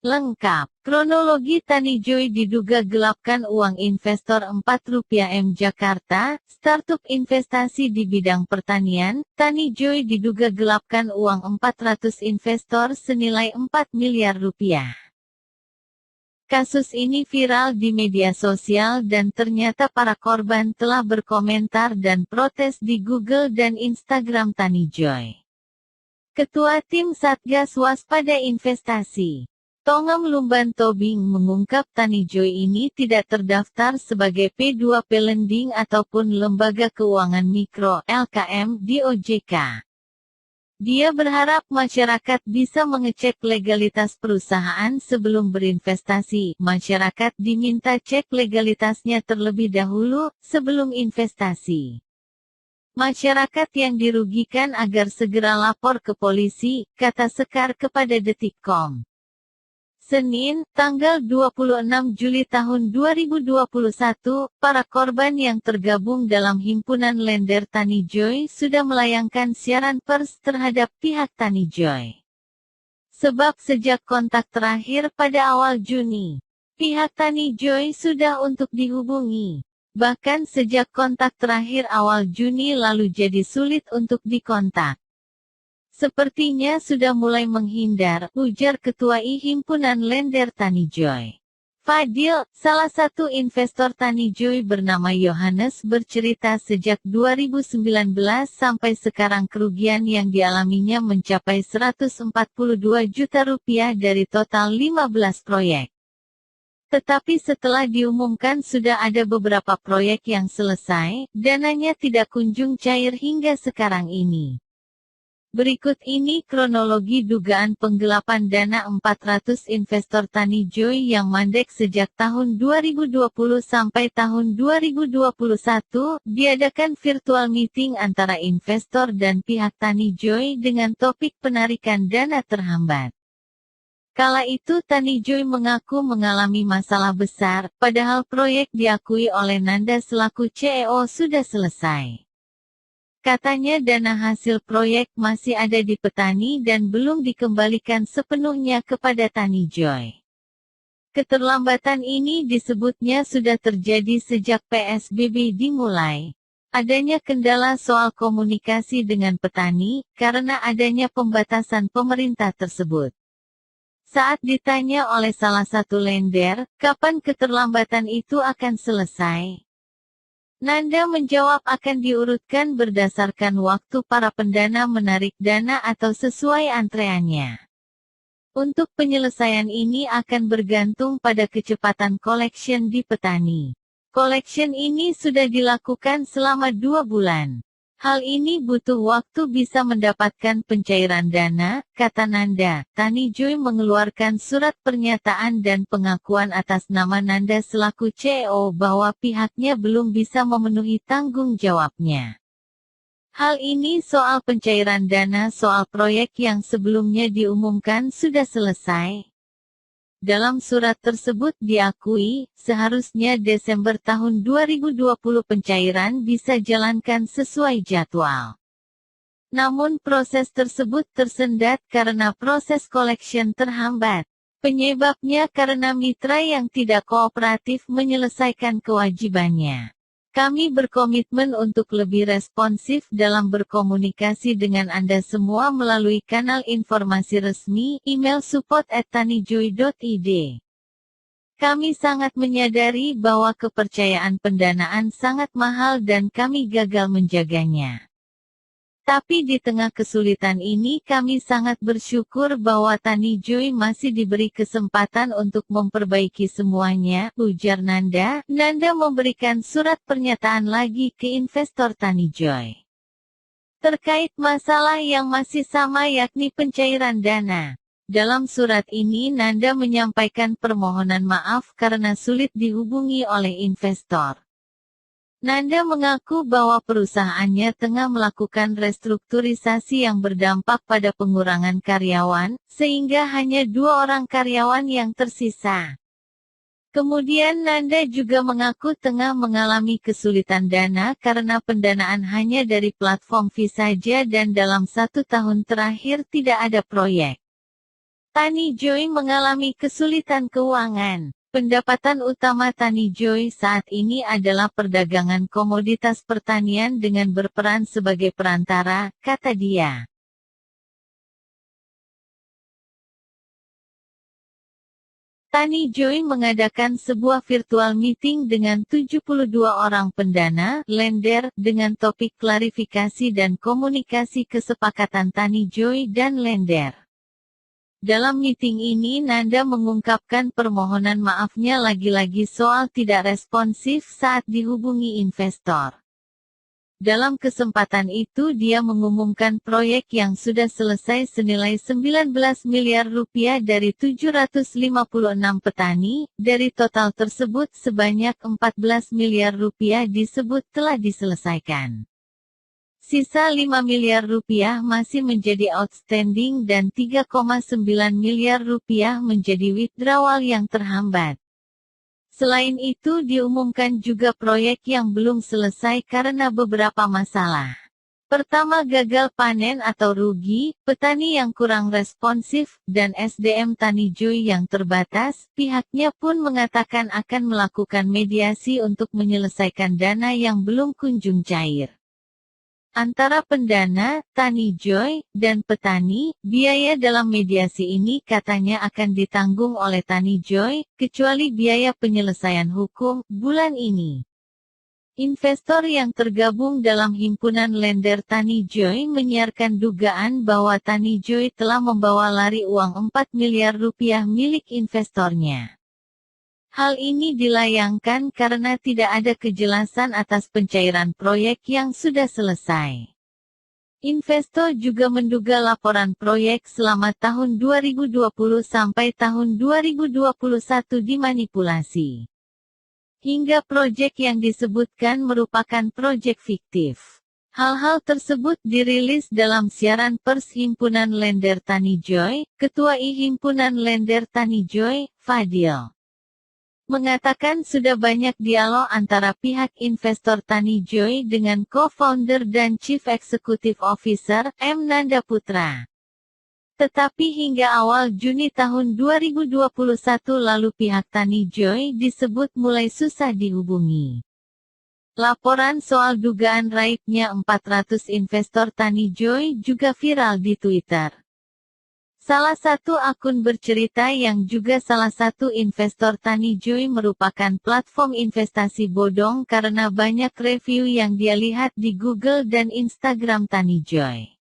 Lengkap. Kronologi Tani Joy diduga gelapkan uang investor Rp4 M Jakarta, startup investasi di bidang pertanian. Tani Joy diduga gelapkan uang 400 investor senilai Rp4 miliar. Kasus ini viral di media sosial dan ternyata para korban telah berkomentar dan protes di Google dan Instagram Tani Joy. Ketua Tim Satgas Waspada Investasi, Tongam Lumban Tobing mengungkap Tani Joy ini tidak terdaftar sebagai P2P Lending ataupun Lembaga Keuangan Mikro (LKM) di OJK. Dia berharap masyarakat bisa mengecek legalitas perusahaan sebelum berinvestasi. Masyarakat diminta cek legalitasnya terlebih dahulu sebelum investasi. Masyarakat yang dirugikan agar segera lapor ke polisi, kata Sekar kepada Detikcom. Senin, tanggal 26 Juli tahun 2021, para korban yang tergabung dalam Himpunan Lender Tani Joy sudah melayangkan siaran pers terhadap pihak Tani Joy. Sebab sejak kontak terakhir pada awal Juni, pihak Tani Joy sudah untuk dihubungi. Bahkan sejak kontak terakhir awal Juni lalu jadi sulit untuk dikontak. Sepertinya sudah mulai menghindar, ujar Ketua Himpunan Lender Tani Joy. Fadil, salah satu investor Tani Joy bernama Yohanes bercerita sejak 2019 sampai sekarang kerugian yang dialaminya mencapai Rp142 juta dari total 15 proyek. Tetapi setelah diumumkan sudah ada beberapa proyek yang selesai, dananya tidak kunjung cair hingga sekarang ini. Berikut ini kronologi dugaan penggelapan dana 400 investor Tani Joy yang mandek sejak tahun 2020 sampai tahun 2021, diadakan virtual meeting antara investor dan pihak Tani Joy dengan topik penarikan dana terhambat. Kala itu Tani Joy mengaku mengalami masalah besar, padahal proyek diakui oleh Nanda selaku CEO sudah selesai. Katanya dana hasil proyek masih ada di petani dan belum dikembalikan sepenuhnya kepada Tani Joy. Keterlambatan ini disebutnya sudah terjadi sejak PSBB dimulai. Adanya kendala soal komunikasi dengan petani, karena adanya pembatasan pemerintah tersebut. Saat ditanya oleh salah satu lender, kapan keterlambatan itu akan selesai? Nanda menjawab akan diurutkan berdasarkan waktu para pendana menarik dana atau sesuai antreannya. Untuk penyelesaian ini akan bergantung pada kecepatan collection di petani. Collection ini sudah dilakukan selama 2 bulan. Hal ini butuh waktu bisa mendapatkan pencairan dana, kata Nanda. Tani Joy mengeluarkan surat pernyataan dan pengakuan atas nama Nanda selaku CEO bahwa pihaknya belum bisa memenuhi tanggung jawabnya. Hal ini soal pencairan dana soal proyek yang sebelumnya diumumkan sudah selesai. Dalam surat tersebut diakui, seharusnya Desember tahun 2020 pencairan bisa jalankan sesuai jadwal. Namun proses tersebut tersendat karena proses collection terhambat. Penyebabnya karena mitra yang tidak kooperatif menyelesaikan kewajibannya. Kami berkomitmen untuk lebih responsif dalam berkomunikasi dengan Anda semua melalui kanal informasi resmi, email support@tanijoy.id. Kami sangat menyadari bahwa kepercayaan pendanaan sangat mahal dan kami gagal menjaganya. Tapi di tengah kesulitan ini kami sangat bersyukur bahwa Tani Joy masih diberi kesempatan untuk memperbaiki semuanya, ujar Nanda. Nanda memberikan surat pernyataan lagi ke investor Tani Joy. Terkait masalah yang masih sama yakni pencairan dana. Dalam surat ini Nanda menyampaikan permohonan maaf karena sulit dihubungi oleh investor. Nanda mengaku bahwa perusahaannya tengah melakukan restrukturisasi yang berdampak pada pengurangan karyawan, sehingga hanya 2 orang karyawan yang tersisa. Kemudian Nanda juga mengaku tengah mengalami kesulitan dana karena pendanaan hanya dari platform fee saja dan dalam 1 tahun terakhir tidak ada proyek. Tani Joy mengalami kesulitan keuangan. Pendapatan utama Tani Joy saat ini adalah perdagangan komoditas pertanian dengan berperan sebagai perantara, kata dia. Tani Joy mengadakan sebuah virtual meeting dengan 72 orang pendana, lender, dengan topik klarifikasi dan komunikasi kesepakatan Tani Joy dan lender. Dalam meeting ini Nanda mengungkapkan permohonan maafnya lagi-lagi soal tidak responsif saat dihubungi investor. Dalam kesempatan itu dia mengumumkan proyek yang sudah selesai senilai 19 miliar rupiah dari 756 petani, dari total tersebut sebanyak 14 miliar rupiah disebut telah diselesaikan. Sisa 5 miliar rupiah masih menjadi outstanding dan 3,9 miliar rupiah menjadi withdrawal yang terhambat. Selain itu diumumkan juga proyek yang belum selesai karena beberapa masalah. Pertama, gagal panen atau rugi, petani yang kurang responsif, dan SDM Tani Joy yang terbatas. Pihaknya pun mengatakan akan melakukan mediasi untuk menyelesaikan dana yang belum kunjung cair. Antara pendana, Tani Joy, dan petani, biaya dalam mediasi ini katanya akan ditanggung oleh Tani Joy, kecuali biaya penyelesaian hukum, bulan ini. Investor yang tergabung dalam himpunan lender Tani Joy menyiarkan dugaan bahwa Tani Joy telah membawa lari uang 4 miliar rupiah milik investornya. Hal ini dilayangkan karena tidak ada kejelasan atas pencairan proyek yang sudah selesai. Investor juga menduga laporan proyek selama tahun 2020 sampai tahun 2021 dimanipulasi. Hingga proyek yang disebutkan merupakan proyek fiktif. Hal-hal tersebut dirilis dalam siaran pers Himpunan Lender Tani Joy. Ketua Himpunan Lender Tani Joy, Fadil, mengatakan sudah banyak dialog antara pihak investor Tani Joy dengan co-founder dan Chief Executive Officer, M. Nanda Putra. Tetapi hingga awal Juni tahun 2021 lalu pihak Tani Joy disebut mulai susah dihubungi. Laporan soal dugaan raibnya 400 investor Tani Joy juga viral di Twitter. Salah satu akun bercerita yang juga salah satu investor Tani Joy merupakan platform investasi bodong karena banyak review yang dia lihat di Google dan Instagram Tani Joy.